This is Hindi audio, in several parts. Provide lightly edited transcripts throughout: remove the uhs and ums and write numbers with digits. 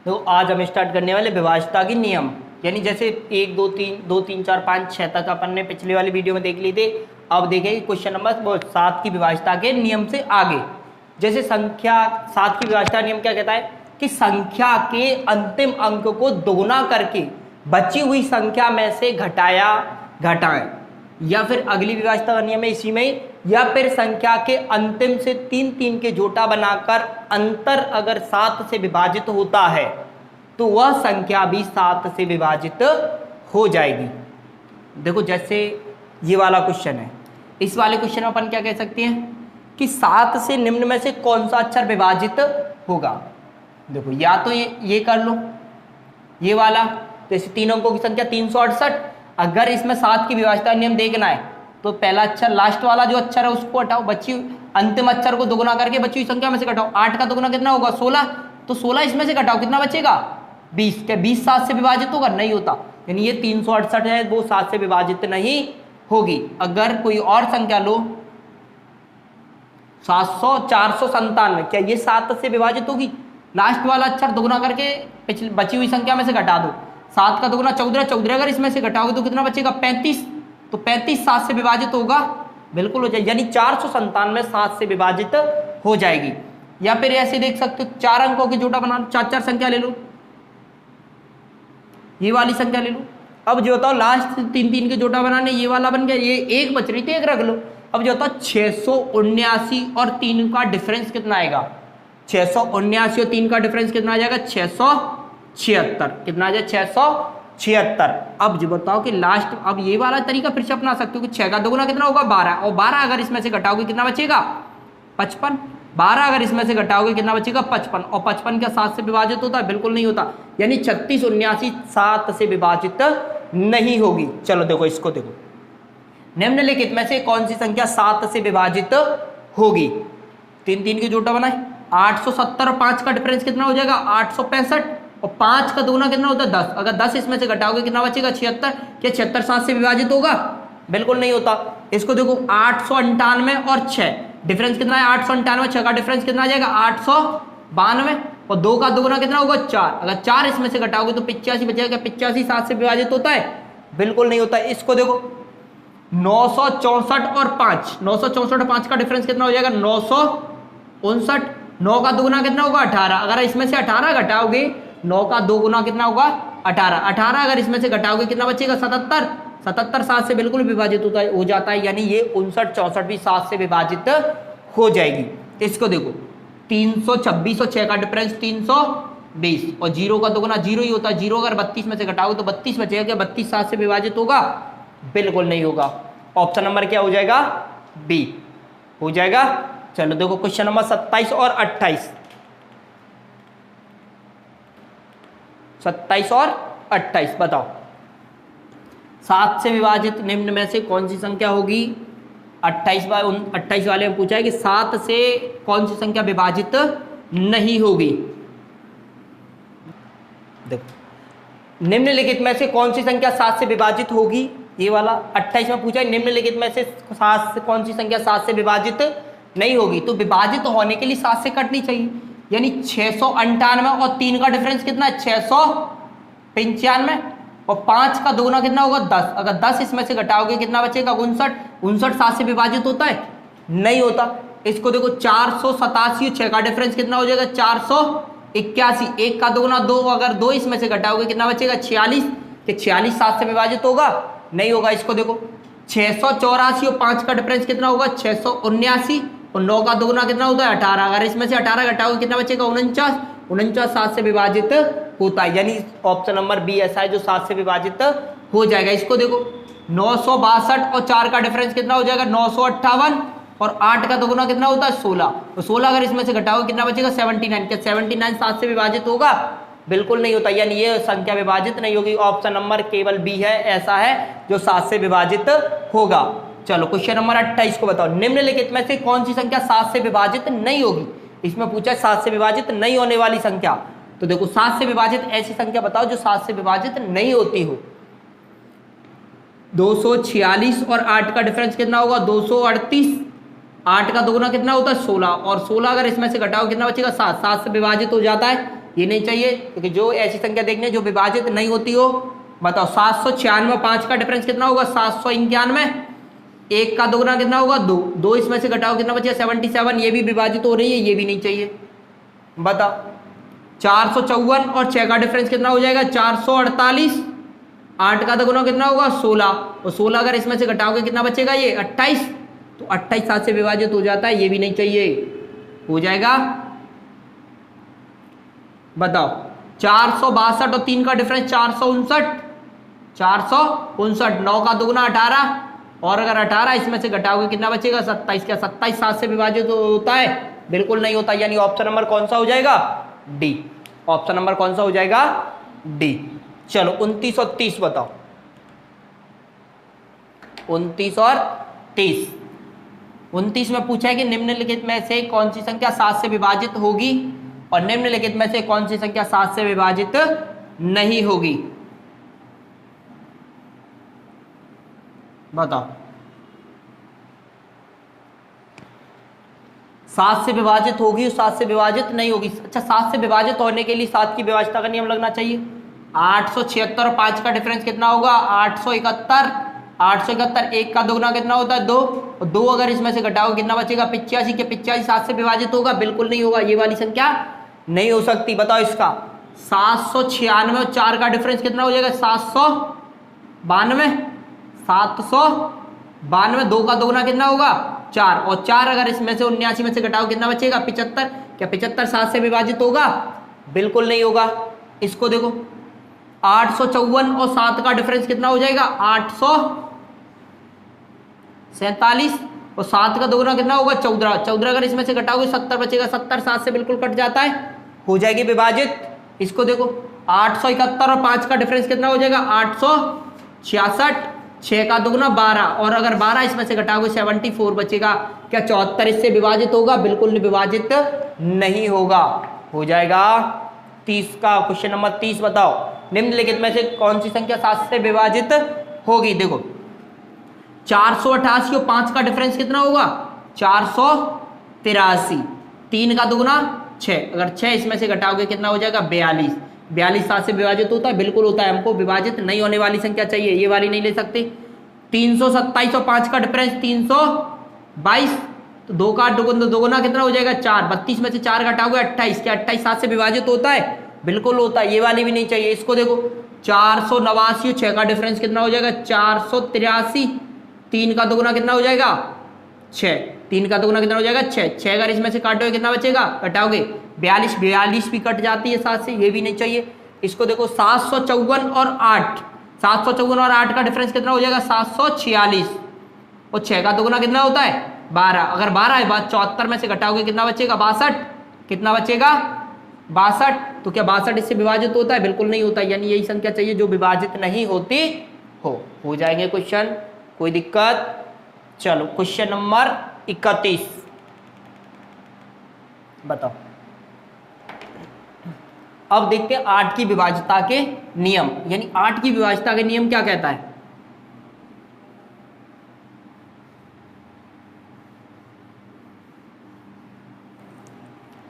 तो आज हम स्टार्ट करने वाले विभाज्यता के नियम, यानी जैसे 1 2 3 2 3 4 5 6 तक अपन ने पिछली वाली वीडियो में देख ली थी। अब देखेंगे क्वेश्चन नंबर 7 की विभाज्यता के नियम से आगे। जैसे संख्या 7 की विभाज्यता नियम क्या कहता है कि संख्या के अंतिम अंक को दोगुना करके बची हुई संख्या में से घटाएं, या फिर अगली विभाज्यता का नियम है इसी में, या फिर संख्या के अंतिम से 3 के जोटा बनाकर अंतर अगर 7 से विभाजित होता है तो वह संख्या भी 7 से विभाजित हो जाएगी। देखो जैसे ये वाला क्वेश्चन है, इस वाले क्वेश्चन में अपन क्या कह सकते हैं कि 7 से निम्न में से कौन सा अक्षर विभाजित होगा। देखो या तो ये कर लो, ये वाला, जैसे 3 अंकों की संख्या 368, अगर इसमें 7 की विभाज्यता नियम देखना है तो पहला अक्षर लास्ट वाला जो अक्षर है उसको हटाओ, बची अंतिम अक्षर को दोगुना करके बची हुई संख्या में से घटाओ। 8 का दोगुना कितना होगा 16, तो 16 इसमें से घटाओ, कितना बचेगा 20। क्या 20 7 से विभाजित होगा? नहीं होता, यानी ये 368 है वो 7 से विभाजित नहीं होगी। अगर कोई और संख्या लो 700 497, क्या ये 7 से विभाजित होगी? लास्ट वाला अक्षर दोगुना करके पिछली बची हुई संख्या में से घटा दो। 7 का दोगुना 14, 14 अगर इसमें से घटाओगे तो कितना बचेगा 35, तो 35 7 से विभाजित होगा, बिल्कुल हो जाएगी, यानी 497 7 से विभाजित हो जाएगी। या फिर ऐसे देख सकते हो 4 अंकों की जोटा बना, 4 संख्या ले लो, ये वाली संख्या ले लो। अब जो बताओ लास्ट 3 के जोटा बनाने, ये वाला बन गया, ये एक बच रही थी एक रख लो। अब जो बताओ 679 और 3 का डिफरेंस कितना आएगा? 679 और 3 का डिफरेंस कितना आ जाएगा? 676। कितना आ जाएगा? 676। अब जो बताओ कि लास्ट, अब ये वाला तरीका फिर से अपना सकते हो कि 6 का दोगुना कितना होगा 12, और 12 अगर इसमें से घटाओगे कितना बचेगा 55। 12 अगर इसमें से घटाओगे कितना बचेगा 55, और 55 क्या 7 से विभाजित होता है? बिल्कुल नहीं होता, यानी 3679 7 से विभाजित नहीं होगी। चलो देखो इसको देखो, निम्नलिखित में से कौन सी संख्या 7 से विभाजित होगी? 3 की जोटा बनाए, 870 और 5 का डिफरेंस कितना हो जाएगा 865, और 5 का दोगुना कितना होता है 10, अगर 10 इसमें से घटाओगे कितना बचेगा 76। क्या 76 7 से विभाजित होगा? बिल्कुल नहीं होता। इसको देखो 898 और 6 डिफरेंस कितना है 898, 6 का डिफरेंस कितना आ जाएगा 892, और 2 का दोगुना कितना होगा 4, अगर 4 इसमें से घटाओगे तो 85 बचेगा। 85 7 से विभाजित होता है? बिल्कुल नहीं होता। इसको देखो 964 और 5, 964 और 5 का डिफरेंस कितना हो जाएगा 959, 9 का दोगुना कितना होगा 18, अगर इसमें से 18 घटाओगे 9 का दोगुना कितना होगा 18, 18 अगर इसमें से घटाओगे कितना बचेगा 77, 77 7 से बिल्कुल विभाजित होता है, हो जाता है, यानी ये 59 64 भी 7 से विभाजित हो जाएगी। इसको देखो 326 और 6 का डिफरेंस 320, और 0 का दोगुना 0 ही होता है, 0 अगर 32 में से घटाओगे तो 32 बचेगा। क्या 32 7 से विभाजित होगा? बिल्कुल नहीं होगा। ऑप्शन नंबर क्या हो जाएगा? बी हो जाएगा। चलो देखो क्वेश्चन नंबर 27 और 28, 27 और 28 बताओ 7 से विभाजित निम्न में से कौन सी संख्या होगी? 28 वाले में पूछा है कि 7 से कौन सी संख्या विभाजित नहीं होगी। देखो निम्नलिखित में से कौन सी संख्या 7 से विभाजित होगी, ये वाला 28 में पूछा है निम्नलिखित में से 7 से कौन सी संख्या 7 से विभाजित नहीं होगी। तो विभाजित होने के लिए 7 से कटनी चाहिए, यानी 698 और 3 का डिफरेंस कितना है 695, और 5 का दोगुना कितना होगा 10, अगर 10 इसमें से घटाओगे कितना बचेगा 59, 59 7 से विभाजित होता है? नहीं होता। इसको देखो 487 और 6 का डिफरेंस कितना हो जाएगा 481, 1 का दोगुना 2, अगर 2 इसमें से घटाओगे कितना बचेगा 46, कि 46 7 से विभाजित होगा? नहीं होगा। इसको देखो 684 और 5 का डिफरेंस कितना होगा 679, और 9 का दोगुना कितना होता है 18, अगर इसमें से 18 घटाओगे कितना बचेगा 49, 49 7 से विभाजित होता है, यानी ऑप्शन नंबर बी ऐसा है जो 7 से विभाजित हो जाएगा। इसको देखो 962 और 4 का डिफरेंस कितना हो जाएगा 958, और 8 का दोगुना कितना होता है 16, तो 16 अगर इसमें से घटाओगे कितना बचेगा 79। क्या 79 7 से विभाजित होगा? बिल्कुल नहीं होता, यानी ये संख्या विभाजित नहीं होगी। ऑप्शन नंबर केवल बी है, ऐसा है जो 7 से विभाजित होगा। चलो क्वेश्चन नंबर 28 को बताओ निम्नलिखित में से कौन सी संख्या 7 से विभाजित नहीं होगी। इसमें पूछा 7 से विभाजित नहीं होने वाली संख्या, तो देखो 7 से विभाजित ऐसी संख्या बताओ जो 7 से विभाजित नहीं होती हो। 246 और 8 का डिफरेंस कितना होगा 238, 8 का दोगुना कितना होता है 16, और 16 अगर इसमें से घटाओ कितना बचेगा 7, 7 से विभाजित हो जाता है, ये नहीं चाहिए, क्योंकि जो ऐसी संख्या देखनी है जो विभाजित नहीं होती हो। बताओ 796 5 का डिफरेंस कितना होगा 791, 1 का दोगुना कितना होगा 2, 2 इसमें से घटाओ कितना बचेगा 77, ये भी विभाजित हो रही है, ये भी नहीं चाहिए। बताओ 454 और 6 का डिफरेंस कितना हो जाएगा 448, 8 का दोगुना कितना होगा 16, और 16 अगर इसमें से घटाओगे कितना बचेगा ये 28, तो 28 7 से विभाजित हो जाता है, ये भी नहीं चाहिए, हो जाएगा। बताओ 462 और 3 का डिफरेंस 459, 459, 9 का दोगुना 18, और अगर 18 इसमें से घटाओगे कितना बचेगा 27, क्या 27 7 से विभाजित होता है? बिल्कुल नहीं होता, यानी ऑप्शन नंबर कौन सा हो जाएगा डी। ऑप्शन नंबर कौन सा हो जाएगा डी। चलो 29 और 30 बताओ, 29 और 30। 29 में पूछा है कि निम्नलिखित में से कौन सी संख्या 7 से विभाजित होगी, और निम्नलिखित में से कौन सी संख्या 7 से विभाजित नहीं होगी। बताओ 7 से विभाजित होगी और 7 से विभाजित नहीं होगी। अच्छा 7 से विभाजित होने के लिए 7 की विभाज्यता का नियम लगना चाहिए। 876 और 5 का डिफरेंस कितना होगा 871, 871, 1 का दोगुना कितना होता है 2, और 2 अगर इसमें से घटाओगे कितना बचेगा 85, के 85 7 से विभाजित होगा? बिल्कुल नहीं होगा, ये वाली संख्या नहीं हो सकती। बताओ इसका 796 और 4 का डिफरेंस कितना हो जाएगा 792, 792, 2 का दोगुना कितना होगा 4, और 4 अगर इसमें से 79 में से घटाओ कितना बचेगा 75, क्या 75 7 से विभाजित होगा? बिल्कुल नहीं होगा। इसको देखो 854 और 7 का डिफरेंस कितना हो जाएगा 847, और 7 का दोगुना कितना होगा 14, 14 अगर इसमें से घटाओगे 70 बचेगा, 70 7 से बिल्कुल कट जाता है, हो जाएगी विभाजित। इसको देखो 871 और 5 का डिफरेंस कितना हो जाएगा 866, 6 का दोगुना 12, और अगर 12 इसमें से घटाओगे 74 बचेगा, क्या 74 इससे विभाजित होगा? बिल्कुल विभाजित नहीं होगा, हो जाएगा 30 का क्वेश्चन नंबर 30। बताओ निम्नलिखित में से कौन सी संख्या 7 से विभाजित होगी। देखो 488 और 5 का डिफरेंस कितना होगा 483, 3 का दोगुना 6, अगर 6 इसमें से घटाओगे कितना हो जाएगा 42, 42 7 से विभाजित होता है? बिल्कुल होता है, हमको विभाजित नहीं होने वाली संख्या चाहिए, ये वाली नहीं ले सकते। 327 और 5 का डिफरेंस 322, तो 2 का दोगुना कितना हो जाएगा 4, 32 में से 4 घटाओगे 28, क्या 28 7 से विभाजित होता है? बिल्कुल होता है, ये वाली भी नहीं चाहिए। इसको देखो 489 और 6 का डिफरेंस कितना हो जाएगा 483, 3 का दोगुना कितना हो जाएगा 6, 3 का दोगुना कितना हो जाएगा 6, 6 अगर इसमें से काटोगे कितना बचेगा घटाओगे 42, 42 भी कट जाती है 7 से, ये भी नहीं चाहिए। इसको देखो 754 और 8, 754 और 8 का डिफरेंस कितना हो जाएगा 746, और 6 का दोगुना कितना होता है 12, अगर 12 है बात 74 में से घटाओगे कितना बचेगा 62, कितना बचेगा 62, तो क्या 62 इससे विभाजित होता है? बिल्कुल नहीं होता, यानी यही संख्या चाहिए जो विभाजित नहीं होती हो जाएंगे क्वेश्चन, कोई दिक्कत। चलो क्वेश्चन नंबर 31 बताओ। अब देखते हैं 8 की विभाज्यता के नियम, यानी 8 की विभाज्यता के नियम क्या कहता है।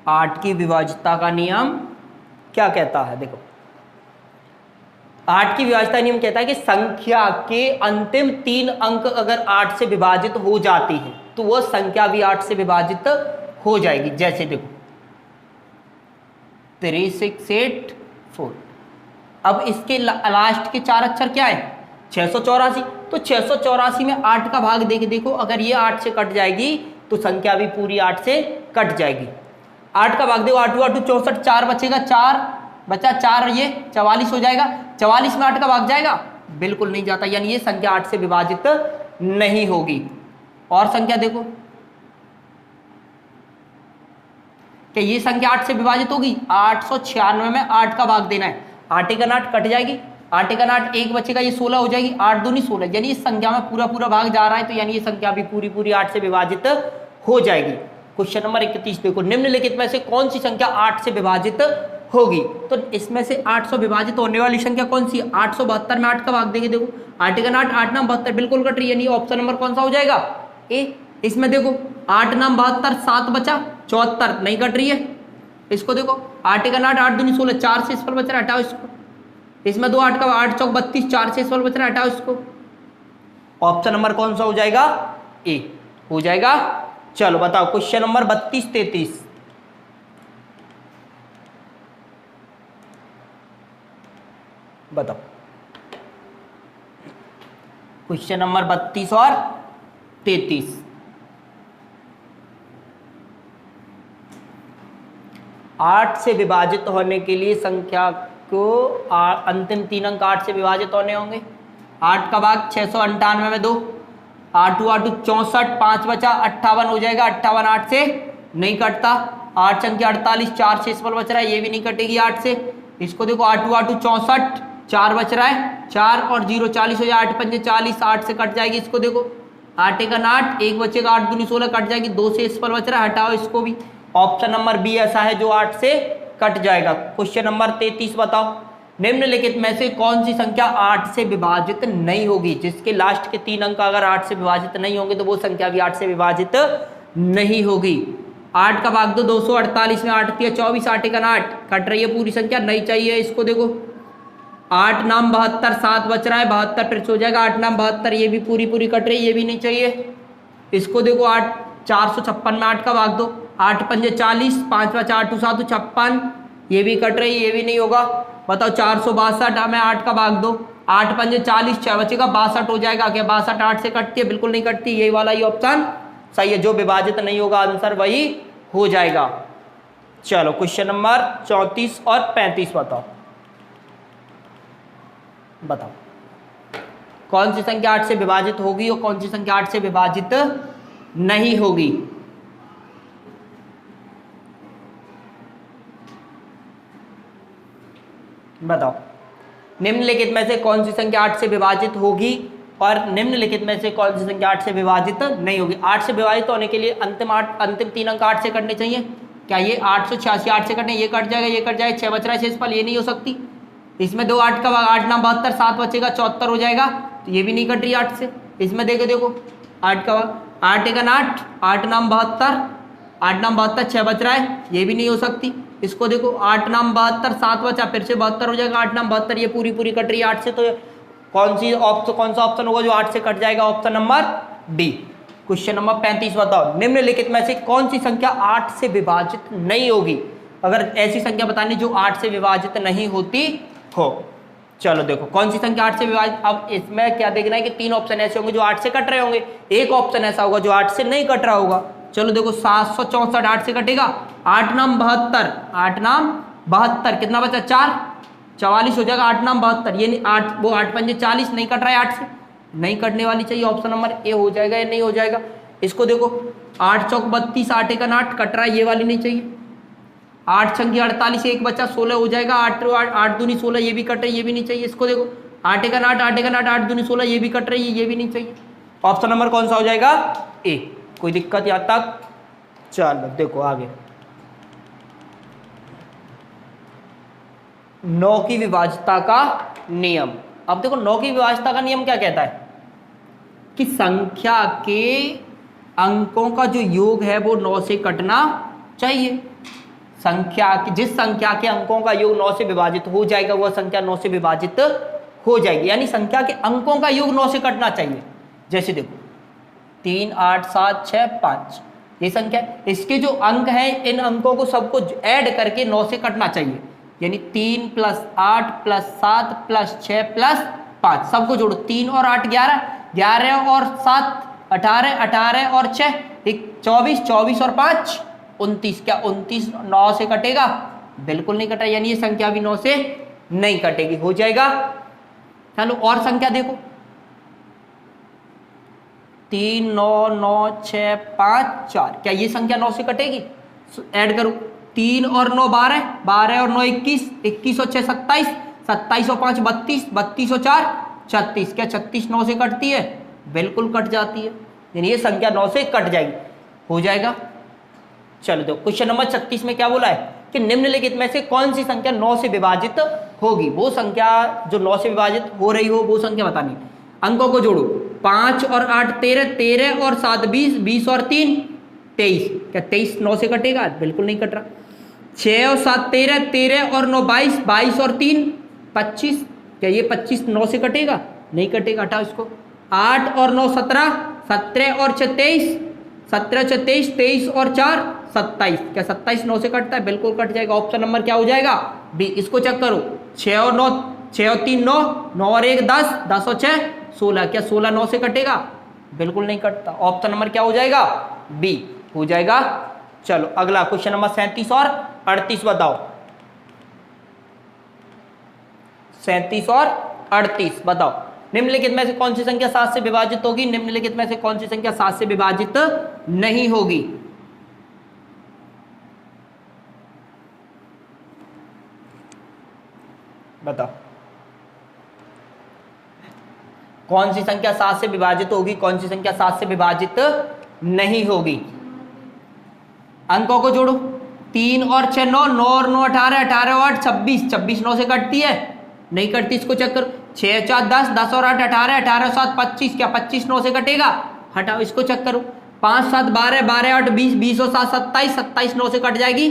आठ की विभाज्यता का नियम क्या कहता है? देखो 8 की विभाज्यता नियम कहता है कि संख्या के अंतिम 3 अंक अगर 8 से विभाजित हो जाती है तो वह संख्या भी 8 से विभाजित हो जाएगी। जैसे देखो 3684, अब इसके लास्ट के 4 अक्षर क्या है 684, तो 684 में 8 का भाग देखो, अगर ये 8 से कट जाएगी तो संख्या भी पूरी 8 से कट जाएगी। 8 का भाग देखो 8 8 64, 4 बचेगा, 4 बचा 4, ये 44 हो जाएगा। 44 में 8 का भाग जाएगा? बिल्कुल नहीं जाता, यानी ये संख्या 8 से विभाजित नहीं होगी। और संख्या देखो कि ये संख्या 8 से विभाजित होगी, 896 में 8 का भाग देना है, 8 का 8 कट जाएगी, 8 का 8 1 बचेगा, ये 16 हो जाएगी, 8 दूनी 16, यानी इस संख्या में पूरा भाग जा रहा है, तो यानी ये संख्या भी पूरी 8 से विभाजित हो जाएगी। क्वेश्चन नंबर 31 देखो, निम्नलिखित में से कौन सी संख्या 8 से विभाजित होगी? तो इसमें से 8 से विभाजित होने वाली संख्या कौन सी है? 872 में 8 का भाग देंगे, देखो 8 का 8 8 नाम 72, बिल्कुल कट रही है, यानी ऑप्शन नंबर कौन सा हो जाएगा ए। इसमें देखो 8 नाम 72, 7 बचा 74, नहीं कट रही है, इसको देखो 8 का 8, 8 दूनी 16, 4 से इसफल बच रहा है, हटाओ इसको। इसमें 2 8 का 8 चौक 32, 4 से इसफल बच रहा है, हटाओ इसको। ऑप्शन नंबर कौन सा हो जाएगा? ए हो जाएगा। चलो बताओ क्वेश्चन नंबर 32 33 बताओ। क्वेश्चन नंबर 32 और 33 8 से विभाजित होने के लिए संख्या को अंतिम 3 अंक 8 से विभाजित होने होंगे। 8 का भाग 698 में 2, 8 8 64, 5 बचा 58 हो जाएगा। 58 8 से नहीं कटता। 8 संख्या 48, 4 से इसफल बच रहा है, ये भी नहीं कटेगी 8 से। इसको देखो 8 8 64, 4 बच रहा है, 4 और 0 40 हो जाए, 8 5 40, 8 से कट जाएगी। इसको देखो 8 1 8, 1 बचेगा, 8 दूनी 16 कट जाएगी, 2 से इसफल बच रहा है, हटाओ इसको भी। ऑप्शन नंबर बी ऐसा है जो 8 से कट जाएगा। क्वेश्चन नंबर 33 बताओ, निम्नलिखित में से कौन सी संख्या 8 से विभाजित नहीं होगी? जिसके लास्ट के 3 अंक अगर 8 से विभाजित नहीं होंगे तो वो संख्या भी 8 से विभाजित नहीं होगी। 8 का भाग दो 248 में 8 3 24, 8 1 8 कट रही है पूरी संख्या, नहीं चाहिए। इसको देखो 8 नाम 72, 7 बच रहा है, 72 फिर से हो जाएगा, 8 नाम 72, ये भी पूरी पूरी कट रही है, ये भी नहीं चाहिए। इसको देखो 8 456 में 8 का भाग दो, 8 5 40, 5 5 8 7 56, ये भी कट रही है, ये भी नहीं होगा। बताओ 462 में 8 का भाग दो, 8 5 40, 6 बचेगा, 62 हो जाएगा। क्या 62 8 से कटती है? बिल्कुल नहीं कटती। यही वाला ही ऑप्शन सही है, जो विभाजित नहीं होगा आंसर वही हो जाएगा। चलो क्वेश्चन नंबर 34 और 35 बताओ। बताओ कौन सी संख्या 8 से विभाजित होगी और कौन सी संख्या 8 से विभाजित नहीं होगी? बताओ निम्नलिखित में से कौन सी संख्या 8 से विभाजित होगी और निम्नलिखित में से कौन सी संख्या 8 से विभाजित नहीं होगी? 8 से विभाजित होने के लिए अंतिम 3 अंक 8 से कटने चाहिए। क्या ये 886 8 से कटने? ये कट जाएगा, ये कट जाएगा, 6 बच रहा है, 6 फल, ये नहीं हो सकती। इसमें 2 8 का भाग 8 नाम 72, 7 बचेगा, 74 हो जाएगा, तो ये भी नहीं कट रही 8 से। इसमें देखो 8 का भाग 8 1 8, 8 नाम 72, 8 नाम 72, 6 बच रहा है, ये भी नहीं हो सकती। इसको देखो 8 नाम 72, 7 बचा, फिर से 72 हो जाएगा, 8 नाम 72, ये पूरी पूरी कट रही है 8 से। तो कौन सा ऑप्शन होगा जो 8 से कट जाएगा? Option number D. Question number 35 बताओ, निम्नलिखित में से कौन सी संख्या 8 से विभाजित नहीं होगी? अगर ऐसी संख्या बतानी जो 8 से विभाजित नहीं होती हो। चलो देखो कौन सी संख्या 8 से विभाजित। अब इसमें क्या देखना है कि 3 ऑप्शन ऐसे होंगे जो 8 से कट रहे होंगे, एक ऑप्शन ऐसा होगा जो 8 से नहीं कट रहा होगा। चलो देखो 764 8 से कटेगा, 8 नाम 72, 8 नाम 72, कितना बचा? 4 44 हो जाएगा, 8 नाम 72, ये नहीं 8 वो 8 5 40 नहीं कट रहा है 8 से, नहीं कटने वाली चाहिए। ऑप्शन नंबर ए हो जाएगा या नहीं हो जाएगा? इसको देखो 8 चौक 32, 8 1 8 कट रहा है, ये वाली नहीं चाहिए। 8 संख्या 48, 1 बचा 16 हो जाएगा, 8 दूनी 16, ये भी कट रही है, ये भी नहीं चाहिए। इसको देखो 8 1 8, 8 1 8, 8 दूनी 16, ये भी कट रही है, ये भी नहीं चाहिए। ऑप्शन नंबर कौन सा हो जाएगा? ए। कोई दिक्कत यहाँ तक? चलो देखो आगे 9 की विभाज्यता का नियम। अब देखो 9 की विभाज्यता का नियम क्या कहता है कि संख्या के अंकों का जो योग है वो 9 से कटना चाहिए। जिस संख्या के अंकों का योग 9 से विभाजित हो जाएगा वह संख्या 9 से विभाजित हो जाएगी, यानी संख्या के अंकों का योग 9 से कटना चाहिए। जैसे देखो 3 8 7 6 5 ये संख्या, इसके जो अंक हैं इन अंकों को सबको ऐड करके 9 से कटना चाहिए, यानी 3 + 8 + 7 + 6 + 5 सबको जोड़ो। 3 और 8 11, 11 और 7 18, 18 और 6 24, 24 और 5 29। क्या 29 9 से कटेगा? बिल्कुल नहीं कटा, यानी ये संख्या भी 9 से नहीं कटेगी, हो जाएगा। चलो और संख्या देखो 3 9 9 6 5 4, क्या ये संख्या 9 से कटेगी? ऐड करो 3 और 9 12, 12 और 9 21, 21 और 6 27, 27 और 5 32, 32 और 4 36। क्या 36 9 से कटती है? बिल्कुल कट जाती है, यानी ये संख्या 9 से कट जाएगी, हो जाएगा। चलो देखो क्वेश्चन नंबर 36 में क्या बोला है कि निम्नलिखित में से कौन सी संख्या 9 से विभाजित होगी? वो संख्या जो 9 से विभाजित हो रही हो वो संख्या बतानी। अंकों को जोड़ो 5 और 8 13, 13 और 7 20, 20 और 3 23। क्या 23 9 से कटेगा? बिल्कुल नहीं कट रहा। 6 और 7 13, 13 और 9 22, 22 और 3 25। क्या ये 25 9 से कटेगा? नहीं कटेगा, हटाओ इसको। 8 और 9 17, 17 और 6 23, 17 6 23, 23 और 4 27। क्या 27 9 से कटता है? बिल्कुल कट जाएगा। ऑप्शन नंबर क्या हो जाएगा? बी। इसको चेक करो। 6 और 9, 6 और 3 9, 9 और 1 10, 10 और 6 16। क्या 16 9 से कटेगा? बिल्कुल नहीं कटता। ऑप्शन नंबर क्या हो जाएगा? बी हो जाएगा। चलो अगला क्वेश्चन नंबर 37 और 38 बताओ। 37 और 38 बताओ। निम्नलिखित में से कौन सी संख्या 7 से विभाजित होगी? निम्नलिखित में से कौन सी संख्या 7 से विभाजित नहीं होगी? बताओ कौन सी संख्या 7 से विभाजित होगी, कौन सी संख्या 7 से विभाजित नहीं होगी? अंकों को जोड़ो। 3 और 6 9, 9 और 9 18, 18 और 8 26, 26 9 से कटती है? नहीं कटती। इसको चेक करो। 6 4 10, 10 और 8 18, 18 और 7 25। क्या 25 9 से कटेगा? हटाओ। इसको चेक करो। 5 7 12, 12 8 20, 20 और 7 27, 27 9 से कट जाएगी?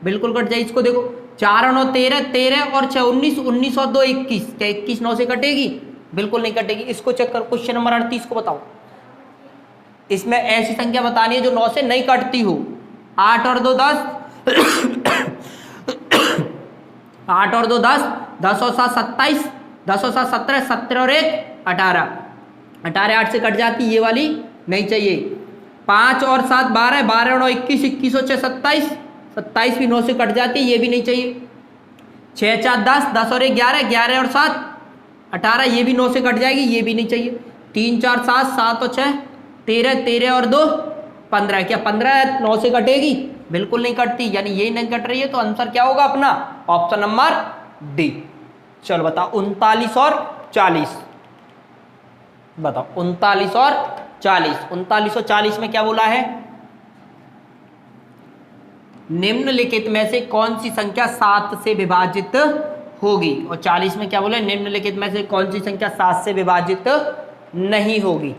बिल्कुल कट जाएगी। इसको देखो। 4 और 9 13, 13 और 6 19, 19 और 2 21। क्या 21 9 से कटेगी? बिल्कुल नहीं कटेगी। इसको चेक करो। क्वेश्चन नंबर 38 को बताओ। इसमें ऐसी संख्या बतानी है जो 9 से नहीं कटती हो। 8 और 2 10, 8 और 2 10, 10 और 7 27, 10 और 7 17, 17 और 1 18, 18 8 से कट जाती, ये वाली नहीं चाहिए। 5 और 7 12, 12 और 9 21, 21 और 6 27, 27 भी 9 से कट जाती, ये भी नहीं चाहिए। 6 4 10, 10 और 1 11, 11 और 7 18, ये भी 9 से कट जाएगी, ये भी नहीं चाहिए। 3 4 7, 7 और 6 13, 13 और 2 15। क्या 15 9 से कटेगी? बिल्कुल नहीं कटती, यानी ये नहीं कट रही है। तो आंसर क्या होगा अपना? Option number D. चलो बताओ 39 और 40 बताओ। 39 और 40, 39 और 40 में क्या बोला है? निम्नलिखित में से कौन सी संख्या 7 से विभाजित होगी? और 40 में क्या बोला? निम्नलिखित में से कौन सी संख्या 7 से विभाजित नहीं होगी?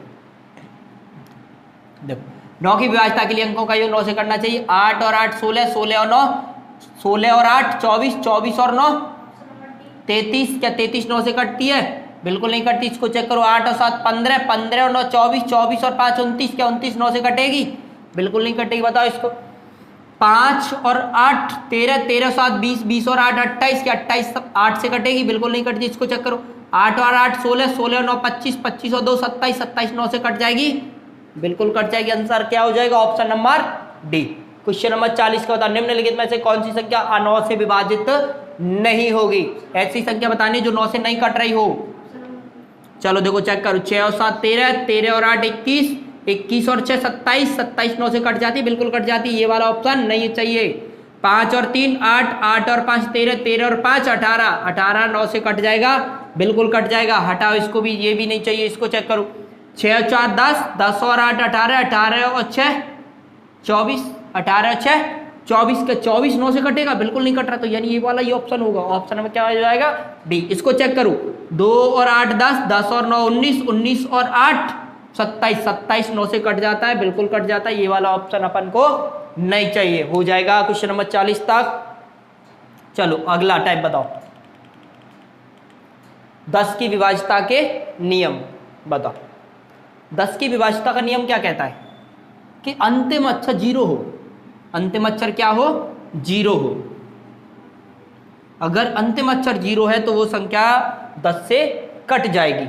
देखो 9 की विभाज्यता के लिए अंकों का योग 9 से करना चाहिए। 8 और 8 16, 16 और 9 16 और 8 24, 24 और 9 33। क्या 33 9 से कटती है? बिल्कुल नहीं कटती। इसको चेक करो। 8 और 7 15, 15 और 9 24, 24 और 5 29। क्या 29 9 से कटेगी? बिल्कुल नहीं कटेगी। बताओ इसको। 5 और 8 13, 13 7 20, 20 और 8 28। क्या 28 8 से कटेगी? बिल्कुल नहीं कटती। इसको चेक करो। 8 और 8 16, 16 और 9 25, 25 और 2 27, 27 9 से कट जाएगी? बिल्कुल कट जाएगी। आंसर क्या हो जाएगा? Option number D. Question number 40 का बता। निम्नलिखित में से कौन सी संख्या 9 से विभाजित नहीं होगी? ऐसी संख्या बतानी जो 9 से नहीं कट रही हो। चलो देखो चेक करो। 6 और 7 13, 13 और 8 21, 21 और 6 27, 27 9 से कट जाती, बिल्कुल कट जाती। ये वाला ऑप्शन नहीं चाहिए। 5 और 3 8, 8 और 5 13, 13 और 5 18, 18 9 से कट जाएगा, बिल्कुल कट जाएगा। हटाओ इसको भी, ये भी नहीं चाहिए। इसको चेक करो। 6 और 4 10, 10 और 8 18, 18 और 6 24, 18 और 6 24। का 24 9 से कटेगा? बिल्कुल नहीं कट रहा। तो यानी ये वाला ये ऑप्शन होगा। ऑप्शन में क्या हो जाएगा? डी। इसको चेक करो। 2 और 8 10, 10 और 9 19, 19 और 8 27, 27 9 से कट जाता है, बिल्कुल कट जाता है। ये वाला ऑप्शन अपन को नहीं चाहिए। हो जाएगा क्वेश्चन नंबर 40 तक। चलो अगला टाइप बताओ। 10 की विभाज्यता के नियम बताओ। 10 की विभाज्यता का नियम क्या कहता है? कि अंतिम अक्षर 0 हो। अंतिम अक्षर क्या हो? 0 हो। अगर अंतिम अक्षर 0 है तो वो संख्या 10 से कट जाएगी,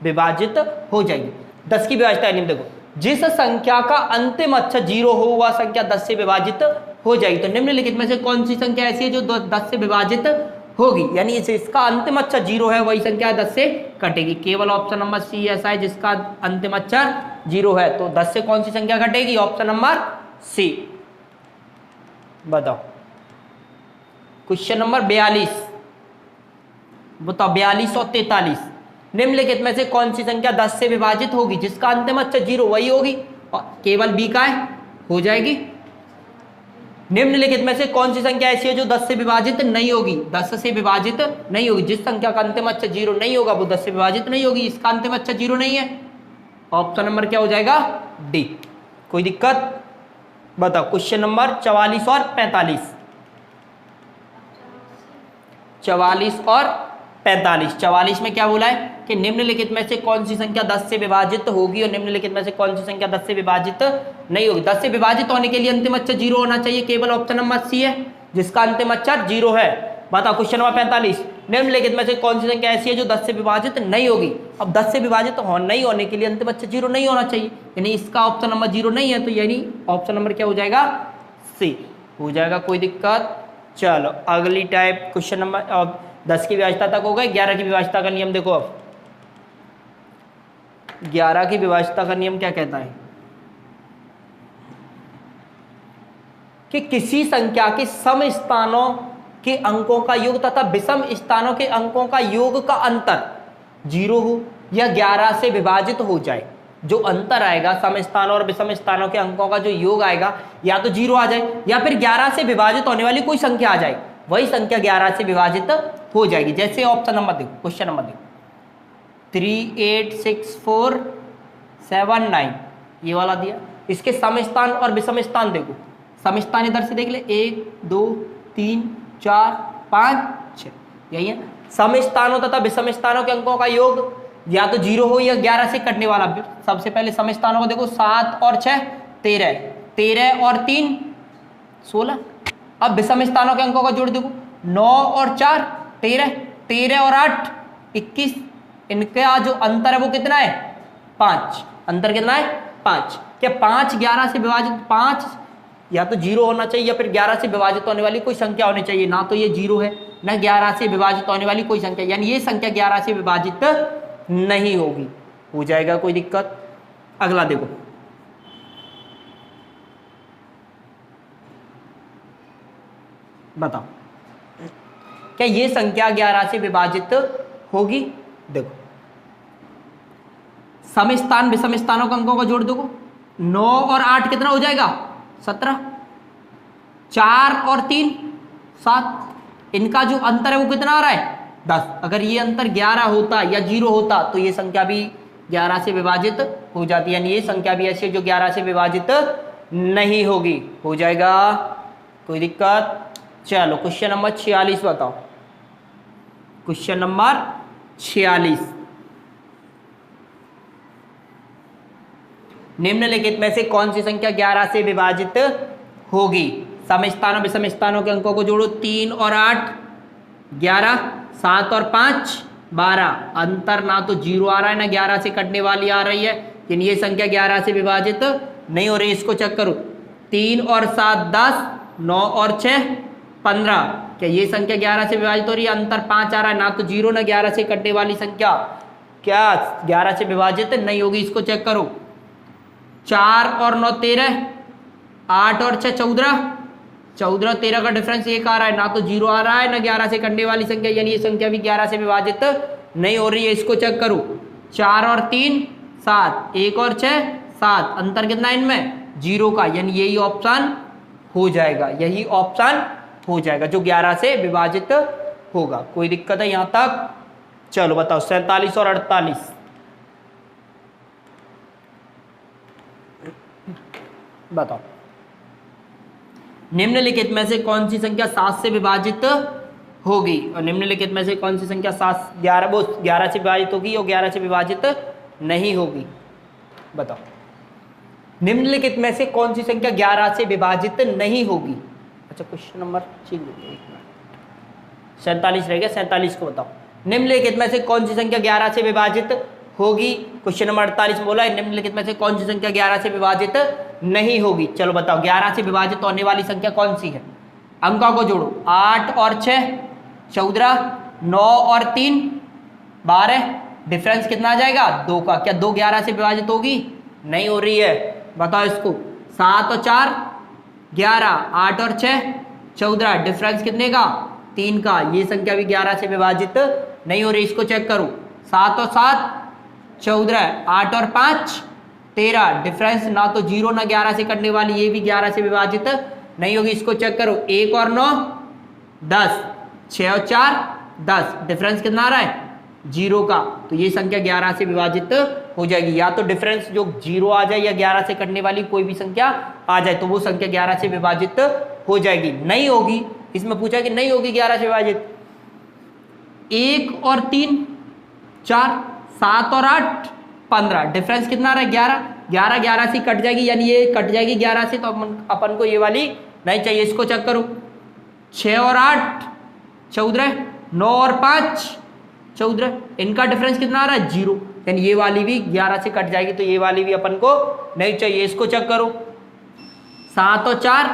विभाजित हो जाएगी। 10 की विभाज्यता नियम देखो। जिस संख्या का अंतिम अक्षर 0 हो वह संख्या 10 से विभाजित हो जाएगी। तो निम्नलिखित में से कौन सी संख्या ऐसी है जो 10 से विभाजित होगी? यानी इसका अंतिम अक्षर 0 है, वही संख्या 10 से कटेगी। केवल ऑप्शन नंबर सी ऐसा है जिसका अंतिम अक्षर 0 है। तो 10 से कौन सी संख्या घटेगी? Option number C. बताओ क्वेश्चन नंबर 42 बताओ। 42 और 43 निम्नलिखित में से कौन सी संख्या 10 से विभाजित होगी? जिसका अंतिम अक्षर 0 वही होगी, और केवल बी का है, हो जाएगी। निम्नलिखित में से कौन सी संख्या ऐसी है जो 10 से विभाजित नहीं होगी? 10 से विभाजित नहीं होगी। जिस संख्या का अंतिम अक्षर 0 नहीं होगा वो 10 से विभाजित नहीं होगी। इसका अंतिम अक्षर 0 नहीं है। ऑप्शन नंबर क्या हो जाएगा? डी। कोई दिक्कत? बताओ क्वेश्चन नंबर 44 और 45 44 और 45। 44 में क्या बोला है कि निम्नलिखित में से कौन सी संख्या 10 से विभाजित होगी और निम्नलिखित में से कौन सी संख्या 10 से विभाजित नहीं होगी। 10 से विभाजित होने के लिए अंतिम अक्षर 0 होना चाहिए, केवल ऑप्शन नंबर सी है जिसका अंतिम अक्षर 0 है। बताओ क्वेश्चन नंबर 45, निम्नलिखित में से कौन सी संख्या ऐसी है जो 10 से विभाजित नहीं होगी। अब 10 से विभाजित नहीं होने के लिए अंतिम अक्षर 0 नहीं होना चाहिए, यानी इसका ऑप्शन नंबर 0 नहीं है, तो यानी ऑप्शन नंबर क्या हो जाएगा, सी हो जाएगा। कोई दिक्कत। चलो अगली टाइप क्वेश्चन नंबर 10 की विभाज्यता तक हो गए। 11 की विभाज्यता का नियम देखो। अब 11 की विभाज्यता का नियम क्या कहता है कि किसी संख्या के सम स्थानों के अंकों का योग तथा विषम स्थानों के अंकों का योग का अंतर 0 हो या 11 से विभाजित हो जाए। जो अंतर आएगा सम स्थानों और विषम स्थानों के अंकों का जो योग आएगा या तो 0 आ जाए या फिर 11 से विभाजित होने वाली कोई संख्या आ जाए, वही संख्या 11 से विभाजित हो जाएगी। जैसे ऑप्शन नंबर देखो, क्वेश्चन नंबर देखो 386479 ये वाला दिया। इसके सम स्थान और विषम स्थान देखो। सम स्थान इधर से देख ले, 1 2 3 4 5 6 यही है। सम स्थानों तथा विषम स्थानों के अंकों का योग या तो 0 हो या 11 से कटने वाला। सबसे पहले सम स्थानों को देखो, 7 और 6 13, 13 और 3 16। अब विषम स्थानों के अंकों का जोड़ देखो, 9 और 4 13, 13 और 8 21। इनका जो अंतर है वो कितना है, 5। अंतर कितना है, 5। क्या 5 11 से विभाजित, 5 या तो 0 होना चाहिए या फिर 11 से विभाजित होने वाली कोई संख्या होनी चाहिए। ना तो ये 0 है ना 11 से विभाजित होने वाली कोई संख्या, यानी ये संख्या 11 से विभाजित नहीं होगी। हो जाएगा कोई दिक्कत। अगला देखो, बताओ क्या ये संख्या 11 से विभाजित होगी। देखो सम स्थान विषम स्थानों के अंकों का जोड़ देखो, 9 और 8 कितना हो जाएगा, 17, 4 और 3 7। इनका जो अंतर है वो कितना आ रहा है, 10। अगर ये अंतर 11 होता या 0 होता तो ये संख्या भी 11 से विभाजित हो जाती, यानी ये संख्या भी ऐसी है जो 11 से विभाजित नहीं होगी। हो जाएगा कोई दिक्कत। चलो क्वेश्चन नंबर 46 बताओ। क्वेश्चन नंबर 46, निम्नलिखित में से कौन सी संख्या 11 से विभाजित होगी। सम स्थानों विषम स्थानों के अंकों को जोड़ो, 3 और 8 11, 7 और 5 12। अंतर ना तो 0 आ रहा है ना 11 से कटने वाली आ रही है, यानी ये संख्या 11 से विभाजित नहीं हो रही। इसको चेक करो, 3 और 7 10, 9 और 6 15। क्या ये संख्या 11 से विभाजित हो रही है। अंतर 5 आ रहा है, ना तो 0 ना 11 से कटने वाली संख्या क्या 11 से विभाजित नहीं होगी। इसको चेक करो, 4 और 9 13, 8 और 6 14, 14 13 का डिफरेंस 1 आ रहा है, ना तो 0 आ रहा है ना 11 से कटने वाली संख्या, यानी ये संख्या भी 11 से विभाजित नहीं हो रही है। इसको चेक करो, 4 और 3 7, 1 और 6 7। अंतर कितना है इनमें, 0 का, यानी यही ऑप्शन हो जाएगा, यही ऑप्शन हो जाएगा जो 11 से विभाजित होगा। कोई दिक्कत है यहां तक। चलो बताओ 47 और 48 बताओ। निम्नलिखित में से कौन सी संख्या 7 से विभाजित होगी और निम्नलिखित में से कौन सी संख्या 11 से विभाजित होगी और 11 से विभाजित नहीं होगी। बताओ निम्नलिखित में से कौन सी संख्या 11 से विभाजित नहीं होगी। अच्छा क्वेश्चन नंबर 47 रह गया, 47 को बताओ। निम्नलिखित में से कौन सी संख्या 11 से विभाजित होगी। क्वेश्चन नंबर 48 में बोला है निम्नलिखित में से कौन सी संख्या 11 से विभाजित नहीं होगी। चलो बताओ 11 से विभाजित होने वाली संख्या कौन सी है। अंकों को जोड़ो, 8 और 6 14, 9 और 3 12। डिफरेंस कितना आ जाएगा, 2 का। क्या 2 11 से विभाजित होगी, नहीं हो रही है। बताओ इसको, 7 और 4 11, 8 और 6 14। डिफरेंस कितने का, 3 का। ये संख्या भी 11 से विभाजित नहीं हो रही। इसको चेक करो, 7 और 7 14, 8 और 5 13। डिफरेंस ना तो 0 ना 11 से कटने वाली, ये भी 11 से विभाजित नहीं होगी। इसको चेक करो, 1 और 9 10, 6 और 4 10। डिफरेंस कितना आ रहा है, 0 का। तो ये संख्या 11 से विभाजित हो जाएगी। या तो डिफरेंस जो 0 आ जाए या 11 से कटने वाली कोई भी संख्या आ जाए तो वो संख्या 11 से विभाजित हो जाएगी। नहीं होगी, इसमें पूछा कि नहीं होगी 11 से विभाजित, 1 और 3 4, 7 और 8 15, डिफरेंस कितना आ रहा है 11, 11 11 से कट जाएगी, यानी ये कट जाएगी 11 से, तो अपन को ये वाली नहीं चाहिए, इसको चेक करो। 6 और 8 14, 9 और 5 14, इनका डिफरेंस कितना आ रहा है 0, यानी ये वाली भी 11 से कट जाएगी, तो ये वाली भी अपन को नहीं चाहिए, इसको चेक करो। 7 और 4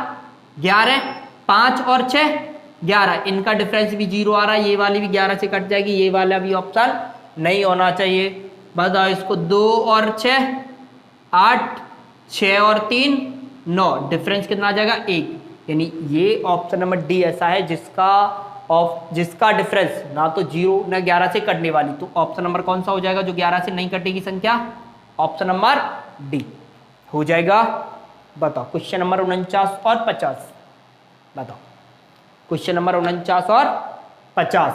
11, 5 और 6 11, इनका डिफरेंस भी 0 आ रहा है, ये वाली भी 11 से कट जाएगी, ये वाला भी ऑप्शन नहीं होना चाहिए। बताओ इसको। 2 और 6 8, 6 और 3 9, डिफरेंस कितना आ जाएगा 1, यानी ये ऑप्शन नंबर डी ऐसा है जिसका डिफरेंस ना तो 0 ना 11 से कटने वाली, तो ऑप्शन नंबर कौन सा हो जाएगा जो 11 से नहीं कटेगी संख्या? ऑप्शन नंबर डी हो जाएगा। बताओ क्वेश्चन नंबर 49 और 50, बताओ क्वेश्चन नंबर 49 और 50।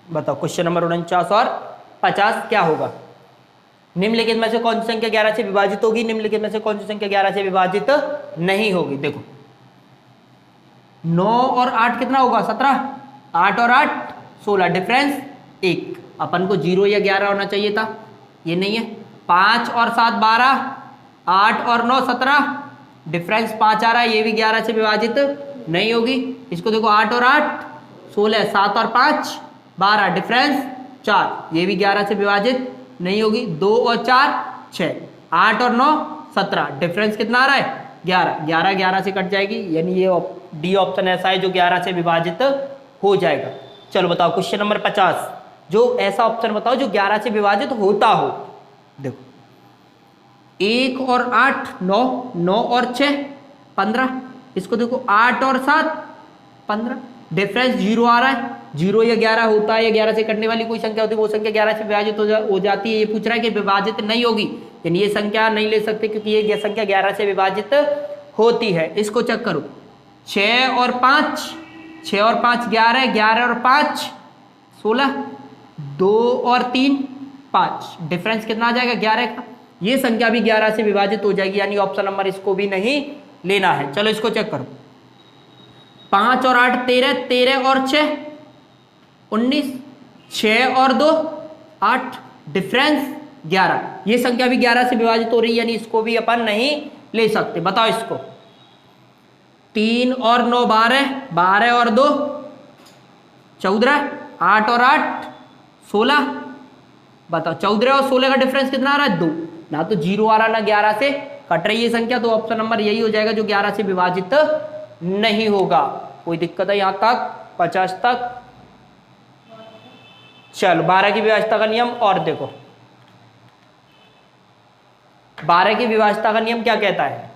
बताओ क्वेश्चन नंबर 49 और 50 क्या होगा? निम्नलिखित में से कौन सी संख्या 11 से विभाजित होगी? निम्नलिखित में से कौन सी संख्या 11 से विभाजित नहीं होगी? देखो 9 और 8 कितना होगा 17, 8 और 8 16, डिफरेंस 1, अपन को 0 या 11 होना चाहिए था, ये नहीं है। 5 और 7 12, 8 और 9 17, डिफरेंस 5 आ रहा है, ये भी 11 से विभाजित नहीं होगी। इसको देखो 8 और 8 16, 7 और 5 12, डिफरेंस 4, ये भी 11 से विभाजित नहीं होगी। 2 और 4 6, 8 और 9 17, डिफरेंस कितना आ रहा है 11, 11 11 से कट जाएगी, यानी ये डी ऑप्शन ऐसा है जो 11 से विभाजित हो जाएगा। चलो बताओ क्वेश्चन नंबर 50, जो ऐसा ऑप्शन बताओ जो 11 से विभाजित होता हो। देखो 1 और 8 9, 9 और 6 15, इसको देखो 8 और 7 15, डिफरेंस 0 आ रहा है। 0 या 11 होता है, या 11 से कटने वाली कोई संख्या होती है वो संख्या 11 से विभाजित हो जाती है। ये पूछ रहा है कि विभाजित नहीं होगी, यानी ये संख्या नहीं ले सकते क्योंकि ये संख्या 11 से विभाजित होती है। इसको चेक करो। 6 और 5 11, 11 और 5 16, 2 और 3 5, डिफरेंस कितना आ जाएगा 11 का, ये संख्या भी 11 से विभाजित हो जाएगी, यानी ऑप्शन नंबर इसको भी नहीं लेना है। चलो इसको चेक करो। 5 और 8 13, 13 और 6 19, 6 और 2 8, डिफरेंस 11, ये संख्या भी 11 से विभाजित हो रही है, यानी इसको भी अपन नहीं ले सकते। बताओ इसको। 3 और 9 12, 12 और 2 14, 8 और 8 16, बताओ 14 और 16 का डिफरेंस कितना आ रहा है 2, ना तो 0 आ रहा ना 11 से कट रही है संख्या, तो ऑप्शन नंबर यही हो जाएगा जो 11 से विभाजित नहीं होगा। कोई दिक्कत है यहां तक? 50 तक। चलो 12 की विभाज्यता का नियम और देखो 12 की विभाज्यता का नियम क्या कहता है?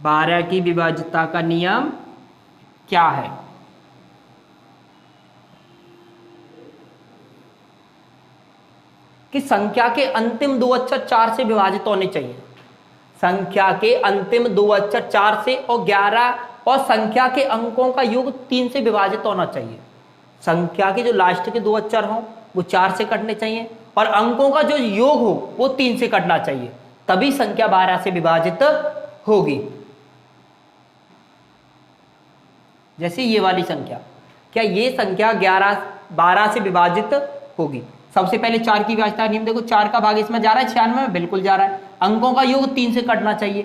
बारह की विभाज्यता का नियम क्या है? कि संख्या के अंतिम 2 अक्षर 4 से विभाजित होने चाहिए। संख्या के अंतिम 2 अक्षर 4 से और 11 और संख्या के अंकों का योग 3 से विभाजित होना चाहिए। संख्या के जो लास्ट के 2 अक्षर हों वो 4 से कटने चाहिए और अंकों का जो योग हो वो 3 से कटना चाहिए, तभी संख्या 12 से विभाजित होगी। जैसे ये वाली संख्या, क्या ये संख्या 12 से विभाजित होगी? सबसे पहले 4 की विभाज्यता नियम देखो, 4 का भाग इसमें जा रहा है 96 में, बिल्कुल जा रहा है। अंकों का योग 3 से कटना चाहिए।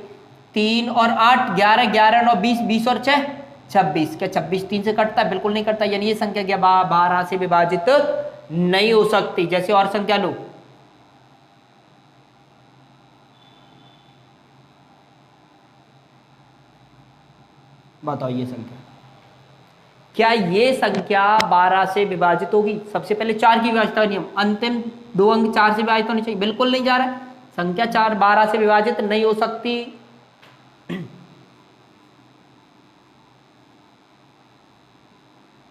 3 और 8 11, 11 9 20, 20 और 6 26, क्या 26 3 से कटता है? बिल्कुल नहीं कटता, यानी ये संख्या क्या 12 से विभाजित नहीं हो सकती। जैसे और संख्या लो, बताओ ये संख्या, क्या ये संख्या 12 से विभाजित होगी? सबसे पहले 4 की विभाज्यता नियम, अंतिम 2 अंक 4 से विभाजित होने चाहिए, बिल्कुल नहीं जा रहा है। संख्या 4 12 से विभाजित नहीं हो सकती।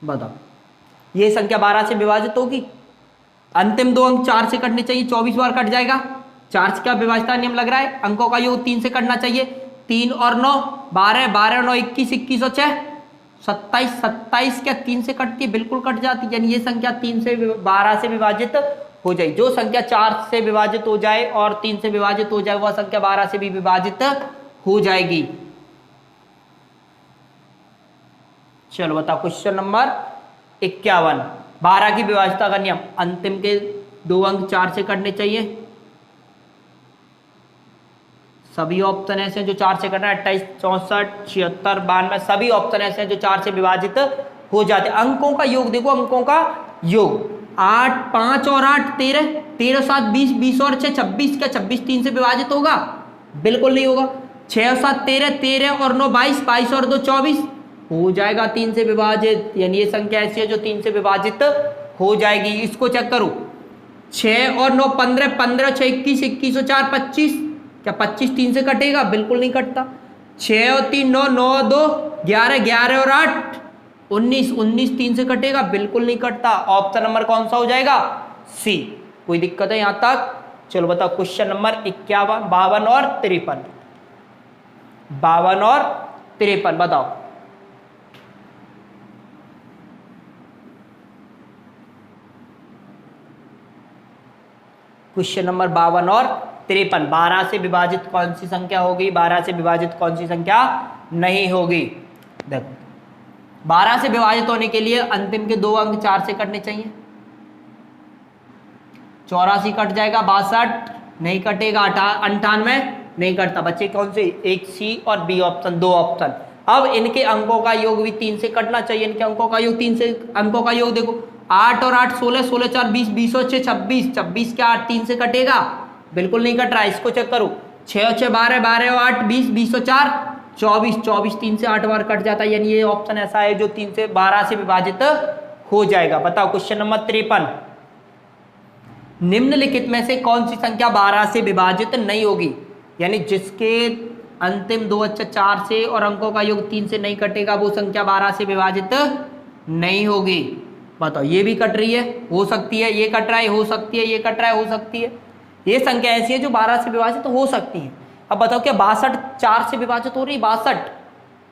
बताओ ये संख्या 12 से विभाजित होगी? अंतिम 2 अंक 4 से कटने चाहिए, 24 बार कट जाएगा। 4 का विभाज्यता नियम लग रहा है, अंकों का योग 3 से कटना चाहिए। 3 और 9 12, 12 9 21, 21 और 6 27 27 क्या 3 से कटती है? बिल्कुल कट जाती है, यानी ये संख्या 3 से 12 से विभाजित हो जाए। जो संख्या 4 से विभाजित हो जाए और 3 से विभाजित हो जाए वह संख्या 12 से भी विभाजित हो जाएगी। चलो बताओ क्वेश्चन नंबर 51, 12 की विभाज्यता का नियम, अंतिम के 2 अंक 4 से कटने चाहिए। सभी ऑप्शन ऐसे हैं जो 4 से कटना है, 28 64 76 92 सभी ऑप्शन ऐसे हैं जो 4 से विभाजित हो जाते हैं। अंकों का योग देखो, अंकों का योग 8 5 और 8 13 13 7 20 20 और 6 26 क्या 26 3 से विभाजित होगा? बिल्कुल नहीं होगा। 6 और 7 13 13 और 9 22 22 और 2 24 हो जाएगा 3 से विभाजित, यानी ये संख्या ऐसी है जो 3 से विभाजित हो जाएगी। इसको चेक करो, 6 और 9 15 15 6 21 21 और 4 25 क्या 25 3 से कटेगा? बिल्कुल नहीं कटता। 6 और 3 9 9 2 11 11 और 8 19 19 3 से कटेगा? बिल्कुल नहीं कटता। ऑप्शन नंबर कौन सा हो जाएगा? सी। कोई दिक्कत है यहां तक? चलो बताओ क्वेश्चन नंबर 51 52 और 53, 52 और 53 बताओ। क्वेश्चन नंबर 52 और 53, 12 से विभाजित कौन सी संख्या होगी? 12 से विभाजित कौन सी संख्या नहीं होगी? देखो 12 से विभाजित होने के लिए अंतिम के 2 अंक 4 से कटने चाहिए। 84 कट जाएगा, 62 नहीं कटेगा, 98 नहीं कटता। बच्चे कौन से? एक सी और बी ऑप्शन, 2 ऑप्शन। अब इनके अंकों का योग भी 3 से कटना चाहिए। इनके अंकों का योग 3 से, अंकों का योग देखो 8 और 8 16 16 4 20 20 और 6 26 26 क्या 8 3 से कटेगा? बिल्कुल नहीं कट रहा है। इसको चेक करो, 6 और 6 12 12 और 8 20 20 और 4 24 24 3 से 8 बार कट जाता है, यानी ये ऑप्शन ऐसा है जो 3 से 12 से विभाजित हो जाएगा। बताओ क्वेश्चन नंबर 53, निम्नलिखित में से कौन सी संख्या 12 से विभाजित नहीं होगी? यानी जिसके अंतिम 2 अक्षर 4 से और अंकों का योग 3 से नहीं कटेगा वो संख्या 12 से विभाजित नहीं होगी। बताओ, ये भी कट रही है, हो सकती है, ये कट रहा है, हो सकती है, ये कट रहा है, हो सकती है। ये संख्या ऐसी है जो 12 से विभाजित तो हो सकती है। अब बताओ क्या 62 4 से विभाजित हो रही है?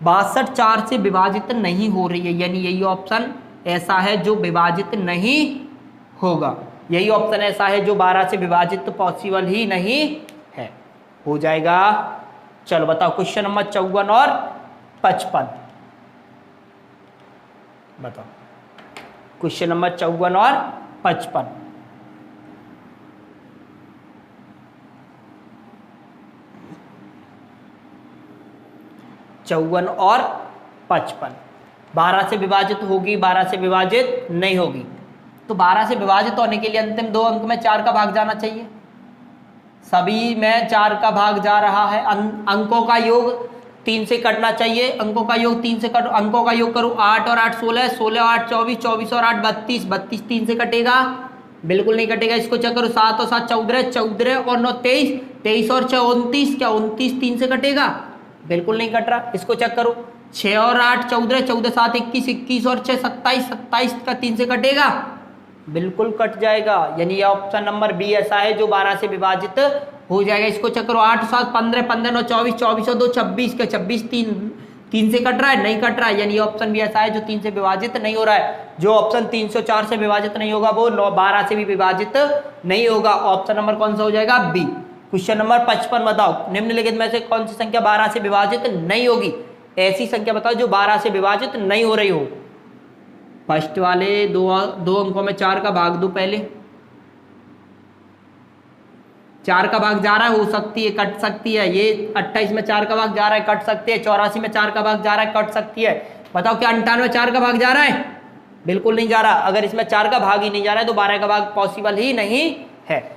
62 4 से विभाजित नहीं हो रही है, यानी यही ऑप्शन ऐसा है जो विभाजित नहीं होगा। यही ऑप्शन ऐसा है जो 12 से विभाजित तो पॉसिबल ही नहीं है, हो जाएगा। चलो बताओ क्वेश्चन नंबर 54 और 55 बताओ। क्वेश्चन नंबर 54 और 55 54 और 55 12 से विभाजित होगी, 12 से विभाजित नहीं होगी। तो 12 से विभाजित होने के लिए अंतिम 2 अंक में 4 का भाग जाना चाहिए। सभी में 4 का भाग जा रहा है। अंकों का योग 3 से कटना चाहिए। अंकों का योग 3 से कट, अंकों का योग करो 8 और 8 16 16 और 8 24 24 और 8 32 32 3 से कटेगा? बिल्कुल नहीं कटेगा। इसको चेक करो 7 और 7 14 14 और 9 23 23 और 6 29 क्या 29 3 से कटेगा? बिल्कुल नहीं कट रहा। इसको चेक करो 6 और 8 14 14 7 21 21 और 6 27 27 का 3 से कटेगा? बिल्कुल कट जाएगा, यानी यह ऑप्शन नंबर बी ऐसा है जो 12 से विभाजित हो जाएगा। इसको चेक करो 8 7 15 15 9 24 24 और 2 26 का 26 3 से कट रहा है? नहीं कट रहा है, यानी ऑप्शन भी ऐसा है जो 3 से विभाजित नहीं हो रहा है। जो ऑप्शन 304 से विभाजित नहीं होगा वो 12 से भी विभाजित नहीं होगा। ऑप्शन नंबर कौन सा हो जाएगा? बी। क्वेश्चन नंबर 55 बताओ, निम्नलिखित में से कौन सी संख्या 12 से विभाजित नहीं होगी? ऐसी संख्या बताओ जो 12 से विभाजित नहीं हो रही हो। फर्स्ट वाले 2 अंकों में 4 का भाग दो। पहले 4 का भाग जा रहा है, हो सकती है, कट सकती है। ये 28 में 4 का भाग जा रहा है, कट सकती है। 84 में 4 का भाग जा रहा है, कट सकती है। बताओ क्या 98 में 4 का भाग जा रहा है? बिल्कुल नहीं जा रहा। अगर इसमें 4 का भाग ही नहीं जा रहा है तो 12 का भाग पॉसिबल ही नहीं है।